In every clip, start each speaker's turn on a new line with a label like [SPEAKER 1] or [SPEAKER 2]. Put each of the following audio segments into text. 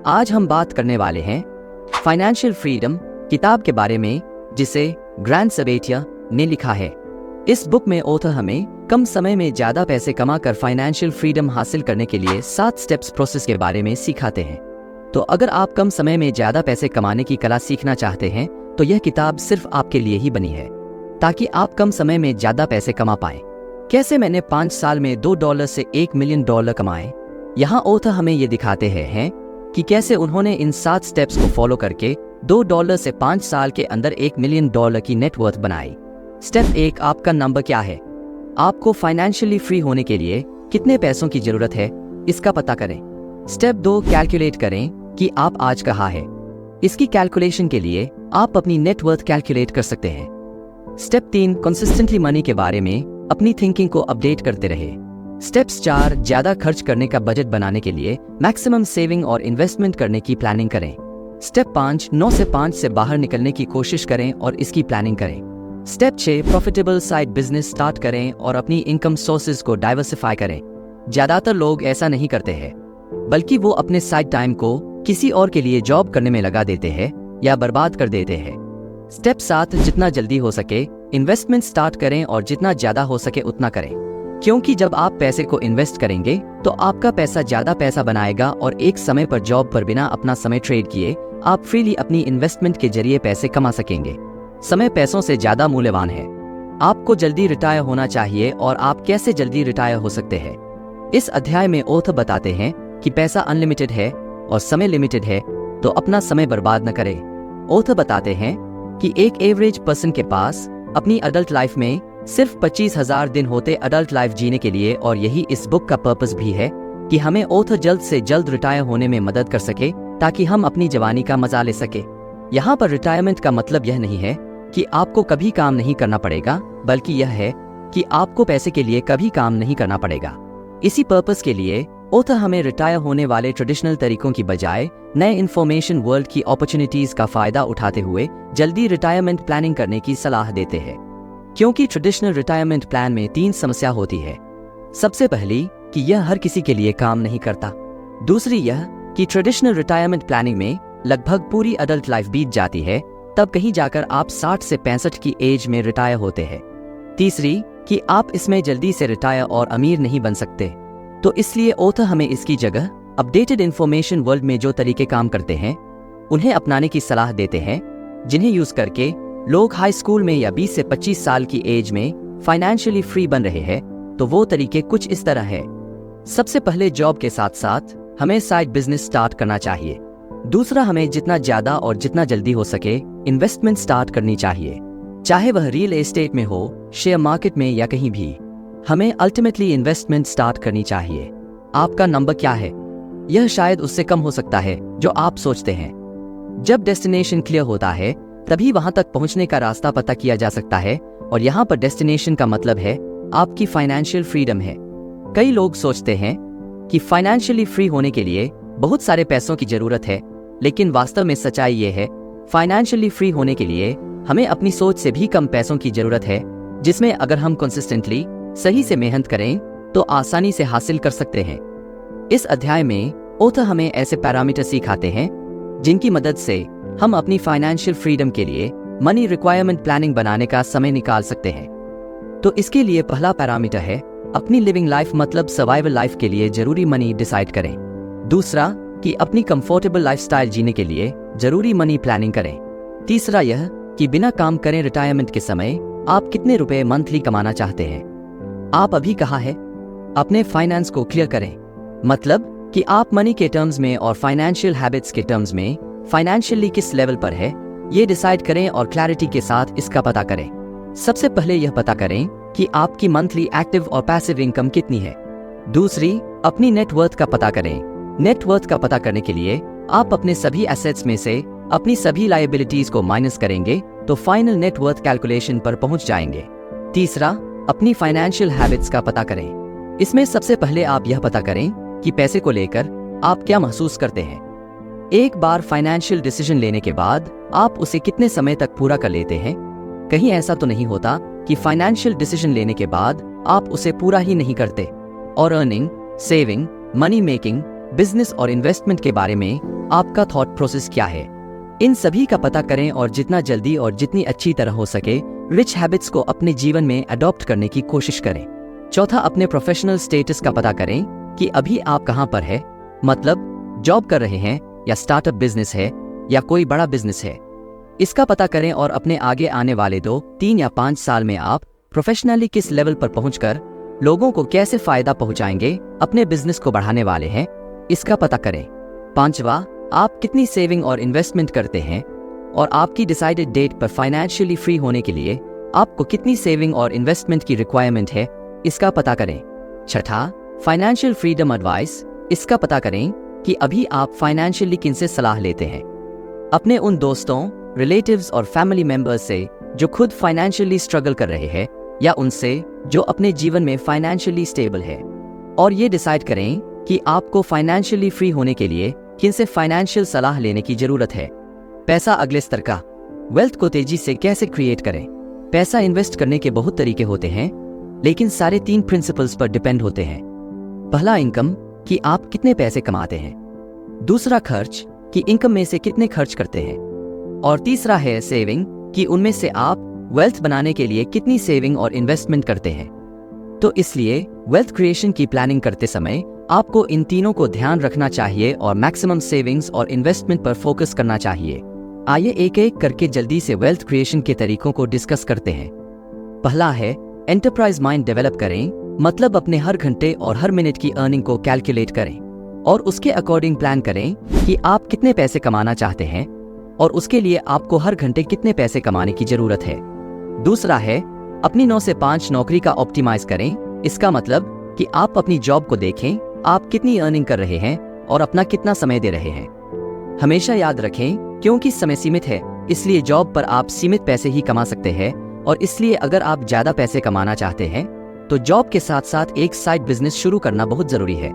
[SPEAKER 1] आज हम बात करने वाले हैं फाइनेंशियल फ्रीडम किताब के बारे में, जिसे ग्रैंड सबेटिया ने लिखा है। इस बुक में ऑथर हमें कम समय में ज्यादा पैसे कमाकर फाइनेंशियल फ्रीडम हासिल करने के लिए 7 स्टेप्स प्रोसेस के बारे में सिखाते हैं। तो अगर आप कम समय में ज्यादा पैसे कमाने की कला सीखना चाहते हैं तो यह किताब सिर्फ आपके लिए ही बनी है, ताकि आप कम समय में ज्यादा पैसे कमा पाएं। कैसे मैंने 5 साल में $2 से $1 मिलियन कमाए। यहाँ ऑथर हमें ये दिखाते हैं कि कैसे उन्होंने इन 7 स्टेप्स को फॉलो करके $2 से 5 साल के अंदर $1 मिलियन की नेटवर्थ बनाई। स्टेप 1, आपका नंबर क्या है। आपको फाइनेंशियली फ्री होने के लिए कितने पैसों की जरूरत है, इसका पता करें। स्टेप 2, कैलकुलेट करें कि आप आज कहाँ हैं। इसकी कैलकुलेशन के लिए आप अपनी नेटवर्थ कैलकुलेट कर सकते हैं। स्टेप 3, कंसिस्टेंटली मनी के बारे में अपनी थिंकिंग को अपडेट करते रहे। स्टेप्स 4, ज्यादा खर्च करने का बजट बनाने के लिए मैक्सिमम सेविंग और इन्वेस्टमेंट करने की प्लानिंग करें। स्टेप 5, 9 से 5 से बाहर निकलने की कोशिश करें और इसकी प्लानिंग करें। Step 6, profitable side business start करें और अपनी इनकम सोर्सेज को डाइवर्सिफाई करें। ज्यादातर लोग ऐसा नहीं करते हैं, बल्कि वो अपने साइड टाइम को किसी और के लिए जॉब करने में लगा देते हैं या बर्बाद कर देते हैं। स्टेप 7, जितना जल्दी हो सके इन्वेस्टमेंट स्टार्ट करें और जितना ज्यादा हो सके उतना करें, क्योंकि जब आप पैसे को इन्वेस्ट करेंगे तो आपका पैसा ज्यादा पैसा बनाएगा और एक समय पर जॉब पर बिना अपना समय ट्रेड किए आप फ्रीली अपनी इन्वेस्टमेंट के जरिए पैसे कमा सकेंगे। समय पैसों से ज्यादा मूल्यवान है। आपको जल्दी रिटायर होना चाहिए और आप कैसे जल्दी रिटायर हो सकते हैं। इस अध्याय में ऑथर बताते हैं कि पैसा अनलिमिटेड है और समय लिमिटेड है, तो अपना समय बर्बाद न करें। ऑथर बताते हैं कि एक एवरेज पर्सन के पास अपनी अडल्ट लाइफ में सिर्फ 25,000 दिन होते अडल्ट लाइफ जीने के लिए, और यही इस बुक का पर्पस भी है कि हमें ऑथर जल्द से जल्द रिटायर होने में मदद कर सके, ताकि हम अपनी जवानी का मजा ले सके। यहाँ पर रिटायरमेंट का मतलब यह नहीं है कि आपको कभी काम नहीं करना पड़ेगा, बल्कि यह है कि आपको पैसे के लिए कभी काम नहीं करना पड़ेगा। इसी पर्पस के लिए ऑथर हमें रिटायर होने वाले ट्रेडिशनल तरीकों की बजाय नए इंफॉर्मेशन वर्ल्ड की अपॉर्चुनिटीज का फायदा उठाते हुए जल्दी रिटायरमेंट प्लानिंग करने की सलाह देते हैं। क्योंकि ट्रेडिशनल रिटायरमेंट प्लान में 3 समस्या होती है। सबसे पहली कि यह हर किसी के लिए काम नहीं करता। दूसरी यह कि ट्रेडिशनल रिटायरमेंट प्लानिंग में लगभग पूरी अडल्ट लाइफ बीत जाती है, तब कहीं जाकर आप 60 से 65 की एज में रिटायर होते हैं। तीसरी कि आप इसमें जल्दी से रिटायर और अमीर नहीं बन सकते। तो इसलिए ऑथर हमें इसकी जगह अपडेटेड इंफॉर्मेशन वर्ल्ड में जो तरीके काम करते हैं उन्हें अपनाने की सलाह देते हैं, जिन्हें यूज करके लोग हाई स्कूल में या 20 से 25 साल की एज में फाइनेंशियली फ्री बन रहे हैं। तो वो तरीके कुछ इस तरह है। सबसे पहले जॉब के साथ साथ हमें साइड बिजनेस स्टार्ट करना चाहिए। दूसरा, हमें जितना ज्यादा और जितना जल्दी हो सके इन्वेस्टमेंट स्टार्ट करनी चाहिए, चाहे वह रियल एस्टेट में हो, शेयर मार्केट में या कहीं भी। हमें अल्टीमेटली इन्वेस्टमेंट स्टार्ट करनी चाहिए। आपका नंबर क्या है, यह शायद उससे कम हो सकता है जो आप सोचते हैं। जब डेस्टिनेशन क्लियर होता है तभी वहां तक पहुंचने का रास्ता पता किया जा सकता है, और यहाँ पर डेस्टिनेशन का मतलब है आपकी फाइनेंशियल फ्रीडम है। कई लोग सोचते हैं कि फाइनेंशियली फ्री होने के लिए बहुत सारे पैसों की जरूरत है, लेकिन वास्तव में सच्चाई ये है, फाइनेंशियली फ्री होने के लिए हमें अपनी सोच से भी कम पैसों की जरूरत है, जिसमें अगर हम कंसिस्टेंटली सही से मेहनत करें तो आसानी से हासिल कर सकते हैं। इस अध्याय में ऑथर हमें ऐसे पैरामीटर सिखाते हैं जिनकी मदद से हम अपनी फाइनेंशियल फ्रीडम के लिए मनी रिक्वायरमेंट प्लानिंग बनाने का समय निकाल सकते हैं। तो इसके लिए पहला पैरामीटर है अपनी लिविंग लाइफ मतलब सर्वाइवल लाइफ के लिए जरूरी मनी डिसाइड करें। दूसरा कि अपनी कंफर्टेबल लाइफस्टाइल जीने के लिए जरूरी मनी प्लानिंग करें। तीसरा यह कि बिना काम करें रिटायरमेंट के समय आप कितने रुपए मंथली कमाना चाहते हैं। आप अभी कहाँ है, अपने फाइनेंस को क्लियर करें, मतलब कि आप मनी के टर्म्स में और फाइनेंशियल हैबिट्स के टर्म्स में फाइनेंशियली किस लेवल पर है, ये डिसाइड करें और क्लैरिटी के साथ इसका पता करें। सबसे पहले यह पता करें कि आपकी मंथली एक्टिव और पैसिव इनकम कितनी है। दूसरी, अपनी नेटवर्थ का पता करें। नेटवर्थ का पता करने के लिए आप अपने सभी एसेट्स में से अपनी सभी लायबिलिटीज को माइनस करेंगे तो फाइनल नेटवर्थ कैलकुलेशन पर पहुंच जाएंगे। तीसरा, अपनी फाइनेंशियल हैबिट्स का पता करें। इसमें सबसे पहले आप यह पता करें कि पैसे को लेकर आप क्या महसूस करते हैं। एक बार फाइनेंशियल डिसीजन लेने के बाद आप उसे कितने समय तक पूरा कर लेते हैं। कहीं ऐसा तो नहीं होता कि फाइनेंशियल डिसीजन लेने के बाद आप उसे पूरा ही नहीं करते और earning, saving, money making, business और इन्वेस्टमेंट के बारे में आपका थॉट प्रोसेस क्या है। इन सभी का पता करें और जितना जल्दी और जितनी अच्छी तरह हो सके रिच हैबिट्स को अपने जीवन में अडॉप्ट करने की कोशिश करें। चौथा, अपने प्रोफेशनल स्टेटस का पता करें कि अभी आप कहां पर है, मतलब जॉब कर रहे हैं या स्टार्टअप बिजनेस है या कोई बड़ा बिजनेस है। इसका पता करें और अपने आगे आने वाले 2, 3 या 5 साल में आप प्रोफेशनली किस लेवल पर पहुंचकर लोगों को कैसे फायदा पहुंचाएंगे, अपने बिजनेस को बढ़ाने वाले हैं, इसका पता करें। पांचवा, आप कितनी सेविंग और इन्वेस्टमेंट करते हैं और आपकी डिसाइडेड डेट पर फाइनेंशियली फ्री होने के लिए आपको कितनी सेविंग और इन्वेस्टमेंट की रिक्वायरमेंट है, इसका पता करें। छठा, फाइनेंशियल फ्रीडम एडवाइस, इसका पता करें कि अभी आप फाइनेंशियली किनसे सलाह लेते हैं। अपने उन दोस्तों, रिलेटिव्स और फैमिली मेंबर्स से जो खुद फाइनेंशियली स्ट्रगल कर रहे हैं या उनसे जो अपने जीवन में फाइनेंशियली स्टेबल है, और ये डिसाइड करें कि आपको फाइनेंशियली फ्री होने के लिए किनसे फाइनेंशियल सलाह लेने की जरूरत है। पैसा अगले स्तर का, वेल्थ को तेजी से कैसे क्रिएट करें। पैसा इन्वेस्ट करने के बहुत तरीके होते हैं, लेकिन सारे 3 प्रिंसिपल्स पर डिपेंड होते हैं। पहला, इनकम, कि आप कितने पैसे कमाते हैं। दूसरा, खर्च, कि इनकम में से कितने खर्च करते हैं। और तीसरा है सेविंग, कि उनमें से आप वेल्थ बनाने के लिए कितनी सेविंग और इन्वेस्टमेंट करते हैं। तो इसलिए वेल्थ क्रिएशन की प्लानिंग करते समय आपको इन तीनों को ध्यान रखना चाहिए और मैक्सिमम सेविंग्स और इन्वेस्टमेंट पर फोकस करना चाहिए। आइए एक एक करके जल्दी से वेल्थ क्रिएशन के तरीकों को डिस्कस करते हैं। पहला है एंटरप्राइज माइंड डेवलप करें, मतलब अपने हर घंटे और हर मिनट की अर्निंग को कैलकुलेट करें और उसके अकॉर्डिंग प्लान करें कि आप कितने पैसे कमाना चाहते हैं और उसके लिए आपको हर घंटे कितने पैसे कमाने की जरूरत है। दूसरा है अपनी 9 से 5 नौकरी का ऑप्टिमाइज करें। इसका मतलब कि आप अपनी जॉब को देखें, आप कितनी अर्निंग कर रहे हैं और अपना कितना समय दे रहे हैं। हमेशा याद रखें, क्योंकि समय सीमित है, इसलिए जॉब पर आप सीमित पैसे ही कमा सकते हैं और इसलिए अगर आप ज्यादा पैसे कमाना चाहते हैं तो जॉब के साथ साथ एक साइड बिजनेस शुरू करना बहुत जरूरी है।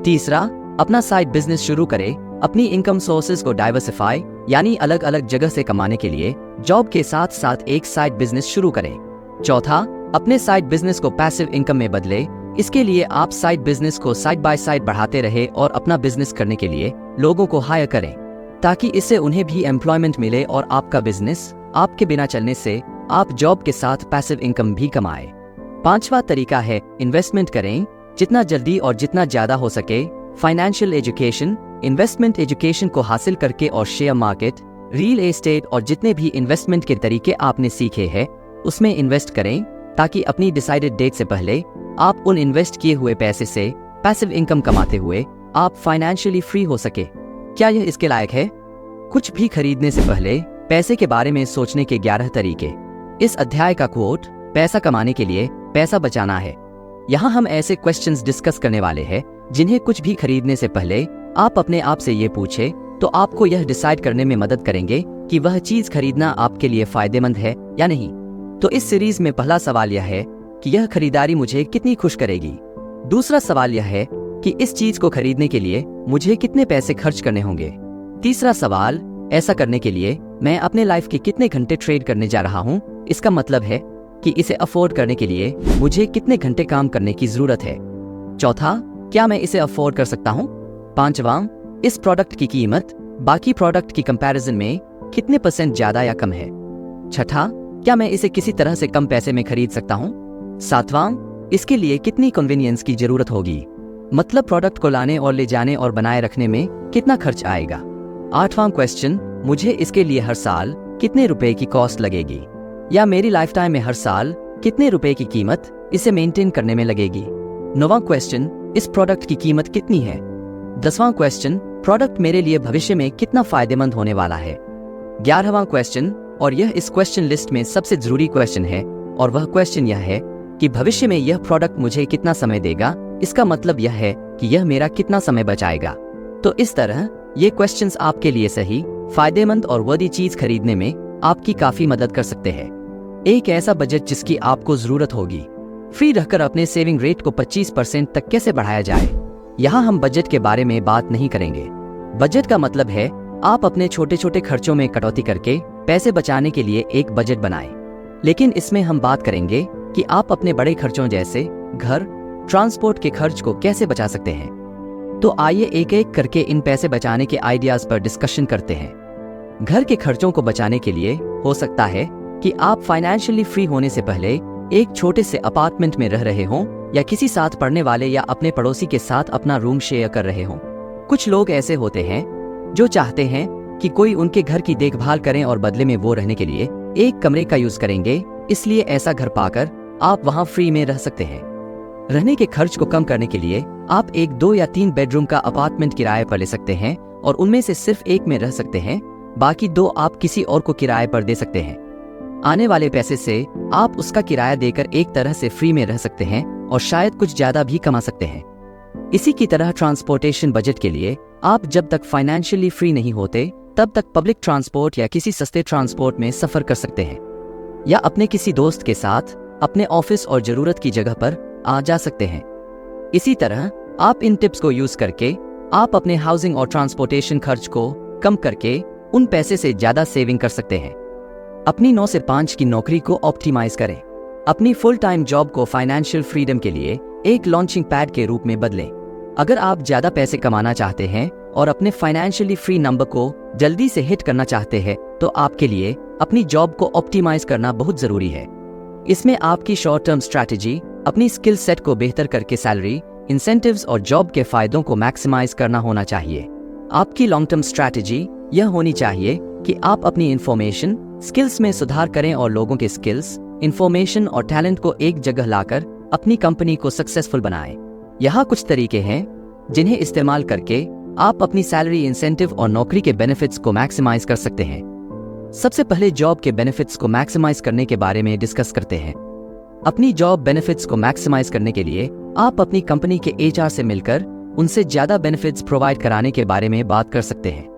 [SPEAKER 1] तीसरा, अपना साइड बिजनेस शुरू करें। अपनी इनकम सोर्सेज को डाइवर्सिफाई, यानी अलग अलग जगह से कमाने के लिए जॉब के साथ साथ एक साइड बिजनेस शुरू करें। चौथा, अपने साइड बिजनेस को पैसिव इनकम में बदले। इसके लिए आप साइड बिजनेस को साइड बाय साइड बढ़ाते रहे और अपना बिजनेस करने के लिए लोगों को हायर करें ताकि इससे उन्हें भी एम्प्लॉयमेंट मिले और आपका बिजनेस आपके बिना चलने से आप जॉब के साथ पैसिव इनकम भी कमाएं। पांचवा तरीका है इन्वेस्टमेंट करें, जितना जल्दी और जितना ज्यादा हो सके। फाइनेंशियल एजुकेशन, इन्वेस्टमेंट एजुकेशन को हासिल करके और शेयर मार्केट, रियल एस्टेट और जितने भी इन्वेस्टमेंट के तरीके आपने सीखे हैं उसमें इन्वेस्ट करें ताकि अपनी डिसाइडेड डेट से पहले आप उन इन्वेस्ट किए हुए पैसे से पैसिव इनकम कमाते हुए आप फाइनेंशियली फ्री हो सके। क्या यह इसके लायक है? कुछ भी खरीदने से पहले पैसे के बारे में सोचने के 11 तरीके। इस अध्याय का कोट पैसा कमाने के लिए पैसा बचाना है। यहाँ हम ऐसे क्वेश्चंस डिस्कस करने वाले हैं जिन्हें कुछ भी खरीदने से पहले आप अपने आप से ये पूछे तो आपको यह डिसाइड करने में मदद करेंगे कि वह चीज खरीदना आपके लिए फायदेमंद है या नहीं। तो इस सीरीज में पहला सवाल यह है कि यह खरीदारी मुझे कितनी खुश करेगी। दूसरा सवाल यह है कि इस चीज को खरीदने के लिए मुझे कितने पैसे खर्च करने होंगे। तीसरा सवाल, ऐसा करने के लिए मैं अपने लाइफ के कितने घंटे ट्रेड करने जा रहा हूँ। इसका मतलब है कि इसे अफोर्ड करने के लिए मुझे कितने घंटे काम करने की जरूरत है। चौथा, क्या मैं इसे अफोर्ड कर सकता हूँ। पांचवा, इस प्रोडक्ट की कीमत बाकी प्रोडक्ट की कंपैरिजन में कितने % ज्यादा या कम है। छठा, क्या मैं इसे किसी तरह से कम पैसे में खरीद सकता हूँ। सातवां, इसके लिए कितनी कन्वीनियंस की जरूरत होगी, मतलब प्रोडक्ट को लाने और ले जाने और बनाए रखने में कितना खर्च आएगा। आठवां क्वेश्चन, मुझे इसके लिए हर साल कितने रुपए की कॉस्ट लगेगी या मेरी लाइफ टाइम में हर साल कितने रुपए की कीमत इसे मेंटेन करने में लगेगी। नौवां क्वेश्चन, इस प्रोडक्ट की कीमत कितनी है। 10वां क्वेश्चन, प्रोडक्ट मेरे लिए भविष्य में कितना फायदेमंद होने वाला है। 11वां क्वेश्चन, और यह इस क्वेश्चन लिस्ट में सबसे जरूरी क्वेश्चन है, और वह क्वेश्चन यह है कि भविष्य में यह प्रोडक्ट मुझे कितना समय देगा। इसका मतलब यह है कि यह मेरा कितना समय बचाएगा। तो इस तरह ये क्वेश्चंस आपके लिए सही, फायदेमंद और वर्दी चीज खरीदने में आपकी काफी मदद कर सकते हैं। एक ऐसा बजट जिसकी आपको जरूरत होगी। फ्री रहकर अपने सेविंग रेट को 25% तक कैसे बढ़ाया जाए। यहाँ हम बजट के बारे में बात नहीं करेंगे। बजट का मतलब है आप अपने छोटे छोटे खर्चों में कटौती करके पैसे बचाने के लिए एक बजट बनाएं। लेकिन इसमें हम बात करेंगे कि आप अपने बड़े खर्चों जैसे घर, ट्रांसपोर्ट के खर्च को कैसे बचा सकते हैं। तो आइए एक एक करके इन पैसे बचाने के आइडियाज पर डिस्कशन करते हैं। घर के खर्चों को बचाने के लिए हो सकता है कि आप फाइनेंशियली फ्री होने से पहले एक छोटे से अपार्टमेंट में रह रहे हों या किसी साथ पढ़ने वाले या अपने पड़ोसी के साथ अपना रूम शेयर कर रहे हों। कुछ लोग ऐसे होते हैं जो चाहते हैं कि कोई उनके घर की देखभाल करें और बदले में वो रहने के लिए एक कमरे का यूज करेंगे, इसलिए ऐसा घर पाकर आप वहां फ्री में रह सकते हैं। रहने के खर्च को कम करने के लिए आप एक 2 या 3 बेडरूम का अपार्टमेंट किराए पर ले सकते हैं और उनमें से सिर्फ एक में रह सकते हैं, बाकी 2 आप किसी और को किराए पर दे सकते हैं। आने वाले पैसे से आप उसका किराया देकर एक तरह से फ्री में रह सकते हैं और शायद कुछ ज्यादा भी कमा सकते हैं। इसी की तरह ट्रांसपोर्टेशन बजट के लिए आप जब तक फाइनेंशियली फ्री नहीं होते तब तक पब्लिक ट्रांसपोर्ट या किसी सस्ते ट्रांसपोर्ट में सफर कर सकते हैं या अपने किसी दोस्त के साथ अपने ऑफिस और जरूरत की जगह पर आ जा सकते हैं। इसी तरह आप इन टिप्स को यूज करके आप अपने हाउसिंग और ट्रांसपोर्टेशन खर्च को कम करके उन पैसे से ज्यादा सेविंग कर सकते हैं। अपनी 9 से 5 की नौकरी को ऑप्टिमाइज करें। अपनी फुल टाइम जॉब को फाइनेंशियल फ्रीडम के लिए एक लॉन्चिंग पैड के रूप में बदलें। अगर आप ज्यादा पैसे कमाना चाहते हैं और अपने फाइनेंशियली फ्री नंबर को जल्दी से हिट करना चाहते हैं तो आपके लिए अपनी जॉब को ऑप्टिमाइज करना बहुत जरूरी है। इसमें आपकी शॉर्ट टर्म स्ट्रैटेजी अपनी स्किल सेट को बेहतर करके सैलरी, इंसेंटिव्स और जॉब के फायदों को मैक्सिमाइज करना होना चाहिए। आपकी लॉन्ग टर्म स्ट्रैटेजी यह होनी चाहिए कि आप अपनी इंफॉर्मेशन स्किल्स में सुधार करें और लोगों के स्किल्स, इंफॉर्मेशन और टैलेंट को एक जगह लाकर अपनी कंपनी को सक्सेसफुल बनाएं। यहाँ कुछ तरीके हैं जिन्हें इस्तेमाल करके आप अपनी सैलरी, इंसेंटिव और नौकरी के बेनिफिट्स को मैक्सिमाइज कर सकते हैं। सबसे पहले जॉब के बेनिफिट्स को मैक्सिमाइज करने के बारे में डिस्कस करते हैं। अपनी जॉब बेनिफिट्स को मैक्सिमाइज करने के लिए आप अपनी कंपनी के एचआर से मिलकर उनसे ज्यादा बेनिफिट्स प्रोवाइड कराने के बारे में बात कर सकते हैं।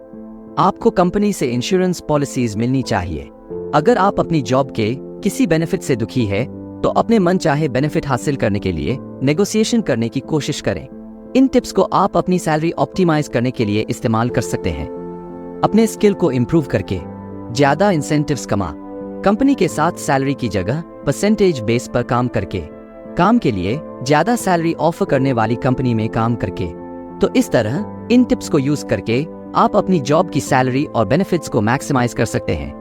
[SPEAKER 1] आपको कंपनी से इंश्योरेंस पॉलिसीज मिलनी चाहिए। अगर आप अपनी जॉब के किसी बेनिफिट से दुखी है तो अपने मन चाहे बेनिफिट हासिल करने के लिए नेगोशिएशन करने की कोशिश करें। इन टिप्स को आप अपनी सैलरी ऑप्टिमाइज करने के लिए इस्तेमाल कर सकते हैं। अपने स्किल को इम्प्रूव करके ज्यादा इंसेंटिव्स कमा। कंपनी के साथ सैलरी की जगह परसेंटेज बेस पर काम करके, काम के लिए ज्यादा सैलरी ऑफर करने वाली कंपनी में काम करके। तो इस तरह इन टिप्स को यूज करके आप अपनी जॉब की सैलरी और बेनिफिट्स को मैक्सिमाइज कर सकते हैं।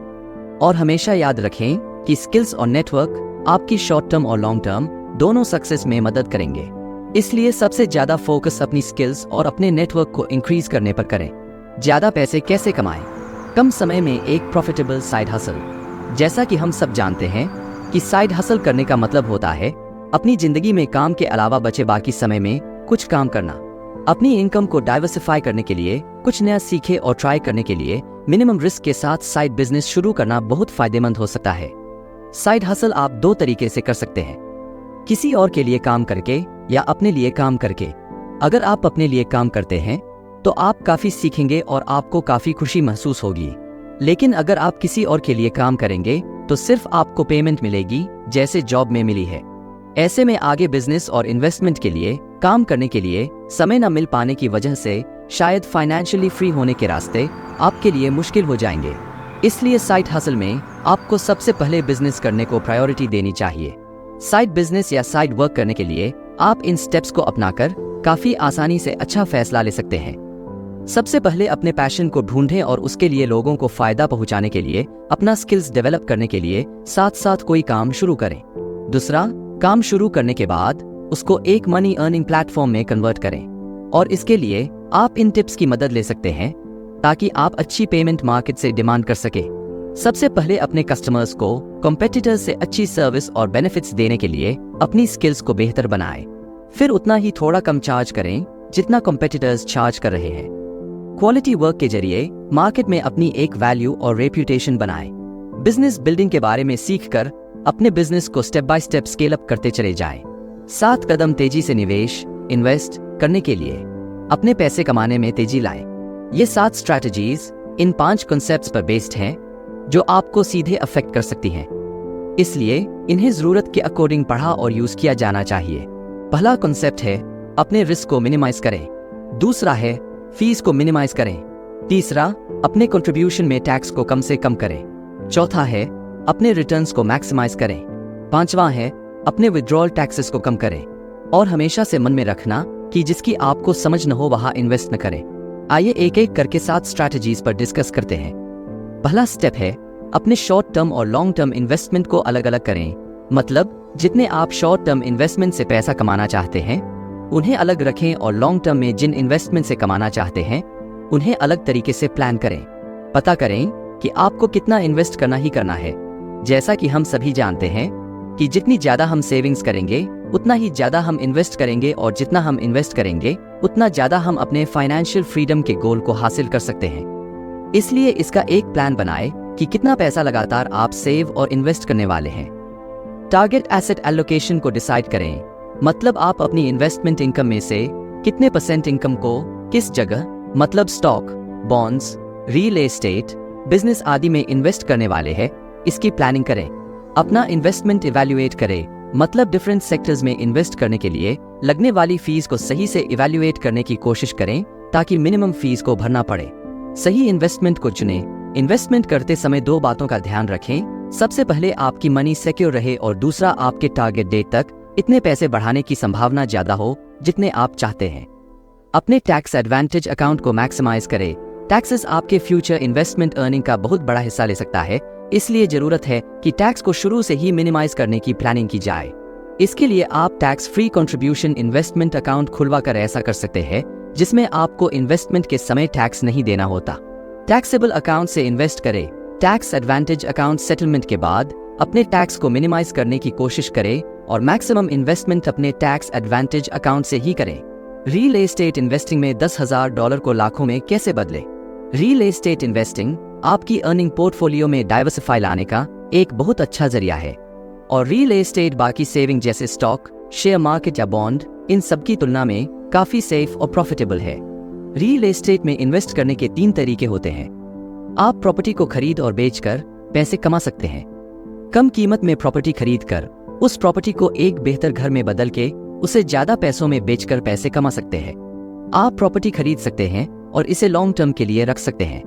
[SPEAKER 1] और हमेशा याद रखें कि स्किल्स और नेटवर्क आपकी शॉर्ट टर्म और लॉन्ग टर्म दोनों सक्सेस में मदद करेंगे। इसलिए सबसे ज्यादा फोकस अपनी स्किल्स और अपने नेटवर्क को इंक्रीज करने पर करें। ज्यादा पैसे कैसे कमाएं? कम समय में एक प्रॉफिटेबल साइड हसल। जैसा कि हम सब जानते हैं कि साइड हसल करने का मतलब होता है अपनी जिंदगी में काम के अलावा बचे बाकी समय में कुछ काम करना। अपनी इनकम को डाइवर्सिफाई करने के लिए, कुछ नया सीखे और ट्राई करने के लिए मिनिमम रिस्क के साथ साइड बिजनेस शुरू करना बहुत फायदेमंद हो सकता है। साइड हसल आप 2 तरीके से कर सकते हैं, किसी और के लिए काम करके या अपने लिए काम करके। अगर आप अपने लिए काम करते हैं तो आप काफी सीखेंगे और आपको काफी खुशी महसूस होगी। लेकिन अगर आप किसी और के लिए काम करेंगे तो सिर्फ आपको पेमेंट मिलेगी जैसे जॉब में मिली है। ऐसे में आगे बिजनेस और इन्वेस्टमेंट के लिए काम करने के लिए समय न मिल पाने की वजह से शायद फाइनेंशियली फ्री होने के रास्ते आपके लिए मुश्किल हो जाएंगे। इसलिए साइड हसल में आपको सबसे पहले बिजनेस करने को प्रायोरिटी देनी चाहिए। साइड बिजनेस या साइड वर्क करने के लिए आप इन स्टेप्स को अपनाकर काफी आसानी से अच्छा फैसला ले सकते हैं। सबसे पहले अपने पैशन को ढूंढें और उसके लिए लोगों को फायदा पहुंचाने के लिए अपना स्किल्स डेवलप करने के लिए साथ साथ कोई काम शुरू करें। दूसरा, काम शुरू करने के बाद उसको एक मनी अर्निंग प्लेटफॉर्म में कन्वर्ट करें और इसके लिए आप इन टिप्स की मदद ले सकते हैं ताकि आप अच्छी पेमेंट मार्केट से डिमांड कर सके। सबसे पहले अपने कस्टमर्स को कॉम्पिटिटर्स से अच्छी सर्विस और बेनिफिट्स देने के लिए अपनी स्किल्स को बेहतर बनाएं। फिर उतना ही थोड़ा कम चार्ज करें जितना कॉम्पिटिटर्स चार्ज कर रहे हैं। क्वालिटी वर्क के जरिए मार्केट में अपनी एक वैल्यू और रेप्यूटेशन बनाएं। बिजनेस बिल्डिंग के बारे में सीखकर अपने बिजनेस को step by step scale up करते चले जाएं। 7 कदम तेजी से निवेश इन्वेस्ट करने के लिए अपने पैसे कमाने में तेजी लाएं। ये 7 स्ट्रैटेजीज इन 5 कॉन्सेप्ट्स पर बेस्ड हैं जो आपको सीधे अफेक्ट कर सकती हैं। इसलिए इन्हें जरूरत के अकॉर्डिंग पढ़ा और यूज किया जाना चाहिए। पहला कॉन्सेप्ट है अपने रिस्क को मिनिमाइज करें। दूसरा है फीस को मिनिमाइज करें। तीसरा, अपने कंट्रीब्यूशन में टैक्स को कम से कम करें। चौथा है अपने रिटर्न्स को मैक्सिमाइज करें। पांचवा है अपने विड्रॉल टैक्सेस को कम करें। और हमेशा से मन में रखना कि जिसकी आपको समझ न हो वहां इन्वेस्ट न करें। आइए एक एक करके 7 स्ट्रैटेजीज पर डिस्कस करते हैं। पहला स्टेप है अपने शॉर्ट टर्म और लॉन्ग टर्म इन्वेस्टमेंट को अलग अलग करें। मतलब जितने आप शॉर्ट टर्म इन्वेस्टमेंट से पैसा कमाना चाहते हैं उन्हें अलग रखें और लॉन्ग टर्म में जिन इन्वेस्टमेंट से कमाना चाहते हैं उन्हें अलग तरीके से प्लान करें। पता करें कि आपको कितना इन्वेस्ट करना ही करना है। जैसा कि हम सभी जानते हैं कि जितनी ज्यादा हम सेविंग्स करेंगे उतना ही ज्यादा हम इन्वेस्ट करेंगे और जितना हम इन्वेस्ट करेंगे उतना ज्यादा हम अपने फाइनेंशियल फ्रीडम के गोल को हासिल कर सकते हैं। इसलिए इसका एक प्लान बनाएं कि कितना पैसा लगातार आप सेव और इन्वेस्ट करने वाले हैं। टारगेट एसेट एलोकेशन को डिसाइड करें। मतलब आप अपनी इन्वेस्टमेंट इनकम में से कितने % इनकम को किस जगह, मतलब stock, bonds, real estate, business आदि में इन्वेस्ट करने वाले हैं, इसकी प्लानिंग करें। अपना इन्वेस्टमेंट इवैल्यूएट करें। मतलब डिफरेंट सेक्टर्स में इन्वेस्ट करने के लिए लगने वाली फीस को सही से इवैल्यूएट करने की कोशिश करें ताकि मिनिमम फीस को भरना पड़े। सही इन्वेस्टमेंट को चुनें। इन्वेस्टमेंट करते समय 2 बातों का ध्यान रखें। सबसे पहले आपकी मनी सिक्योर रहे और दूसरा आपके टारगेट डेट तक इतने पैसे बढ़ाने की संभावना ज्यादा हो जितने आप चाहते हैं। अपने टैक्स एडवांटेज अकाउंट को मैक्सिमाइज करें। टैक्सेस आपके फ्यूचर इन्वेस्टमेंट अर्निंग का बहुत बड़ा हिस्सा ले सकता है, इसलिए जरूरत है कि टैक्स को शुरू से ही मिनिमाइज करने की प्लानिंग की जाए। इसके लिए आप tax free contribution investment account खुलवा कर ऐसा कर सकते हैं जिसमें आपको इन्वेस्टमेंट के समय टैक्स नहीं देना होता। टैक्सेबल अकाउंट से इन्वेस्ट करें। टैक्स एडवांटेज अकाउंट सेटलमेंट के बाद अपने टैक्स को मिनिमाइज करने की कोशिश करें और मैक्सिमम इन्वेस्टमेंट अपने टैक्स एडवांटेज अकाउंट से ही करें। रियल एस्टेट इन्वेस्टिंग में $10,000 को लाखों में कैसे बदले। रियल एस्टेट इन्वेस्टिंग आपकी अर्निंग पोर्टफोलियो में डाइवर्सिफाई लाने का एक बहुत अच्छा जरिया है और रियल एस्टेट बाकी सेविंग जैसे स्टॉक, शेयर मार्केट या बॉन्ड, इन सब की तुलना में काफी सेफ और प्रॉफिटेबल है। रियल एस्टेट में इन्वेस्ट करने के 3 तरीके होते हैं। आप प्रॉपर्टी को खरीद और बेचकर पैसे कमा सकते हैं। कम कीमत में प्रॉपर्टी खरीदकर उस प्रॉपर्टी को एक बेहतर घर में बदल के उसे ज्यादा पैसों में बेचकर पैसे कमा सकते हैं। आप प्रॉपर्टी खरीद सकते हैं और इसे लॉन्ग टर्म के लिए रख सकते हैं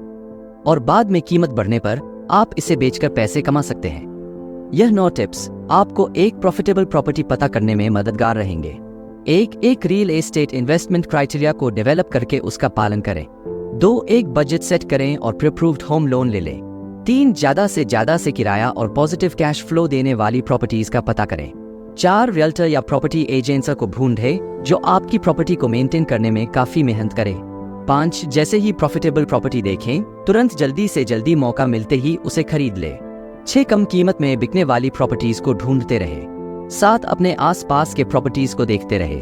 [SPEAKER 1] और बाद में कीमत बढ़ने पर आप इसे बेचकर पैसे कमा सकते हैं। यह 9 टिप्स आपको एक प्रॉफिटेबल प्रॉपर्टी पता करने में मददगार रहेंगे। एक रियल एस्टेट इन्वेस्टमेंट क्राइटेरिया को डेवलप करके उसका पालन करें। 2 एक बजट सेट करें और प्री अप्रूव्ड होम लोन ले लें। 3 ज्यादा से किराया और पॉजिटिव कैश फ्लो देने वाली प्रॉपर्टीज का पता करें। 4 रियल्टर या प्रॉपर्टी एजेंट्स को ढूंढें जो आपकी प्रॉपर्टी को मेंटेन करने में काफी मेहनत करें। 5 जैसे ही प्रॉफिटेबल प्रॉपर्टी देखें तुरंत जल्दी से जल्दी मौका मिलते ही उसे खरीद ले। 6 कम कीमत में बिकने वाली प्रॉपर्टीज को ढूंढते रहे। 7 अपने आसपास के प्रॉपर्टीज को देखते रहे।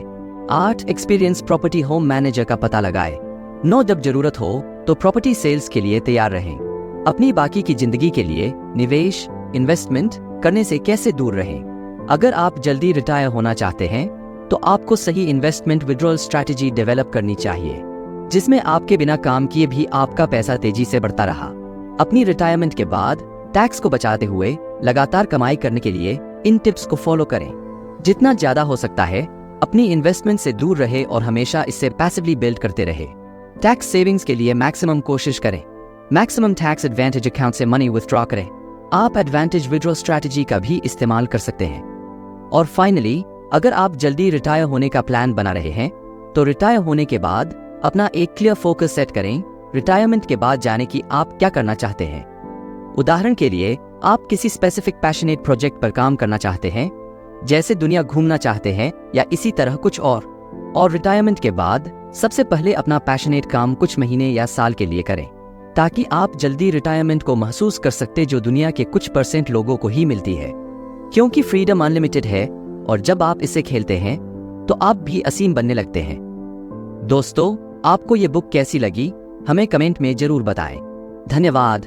[SPEAKER 1] 8 एक्सपीरियंस प्रॉपर्टी होम मैनेजर का पता लगाए। 9 जब जरूरत हो तो प्रॉपर्टी सेल्स के लिए तैयार रहें। अपनी बाकी की जिंदगी के लिए निवेश, इन्वेस्टमेंट करने से कैसे दूर रहें। अगर आप जल्दी रिटायर होना चाहते हैं तो आपको सही इन्वेस्टमेंट विड्रॉल स्ट्रैटेजी डेवलप करनी चाहिए जिसमें आपके बिना काम किए भी आपका पैसा तेजी से बढ़ता रहा। अपनी रिटायरमेंट के बाद टैक्स को बचाते हुए लगातार कमाई करने के लिए इन टिप्स को फॉलो करें। जितना ज्यादा हो सकता है अपनी इन्वेस्टमेंट से दूर रहे और हमेशा इससे पैसिवली बिल्ड करते रहे। टैक्स सेविंग्स के लिए मैक्सिमम कोशिश करें। मैक्सिमम टैक्स एडवांटेज अकाउंट से मनी विथड्रॉ करें। आप एडवांटेज विड्रॉ स्ट्रैटेजी का भी इस्तेमाल कर सकते हैं। और फाइनली, अगर आप जल्दी रिटायर होने का प्लान बना रहे हैं तो रिटायर होने के बाद अपना एक क्लियर फोकस सेट करें। रिटायरमेंट के बाद जाने की आप क्या करना चाहते हैं। उदाहरण के लिए, आप किसी स्पेसिफिक पैशनेट प्रोजेक्ट पर काम करना चाहते हैं, जैसे दुनिया घूमना चाहते हैं या इसी तरह कुछ और रिटायरमेंट के बाद सबसे पहले अपना पैशनेट काम कुछ महीने या साल के लिए करें ताकि आप जल्दी रिटायरमेंट को महसूस कर सकते जो दुनिया के कुछ % लोगों को ही मिलती है। क्योंकि फ्रीडम अनलिमिटेड है और जब आप इसे खेलते हैं तो आप भी असीम बनने लगते हैं। दोस्तों, आपको ये बुक कैसी लगी हमें कमेंट में जरूर बताएं। धन्यवाद।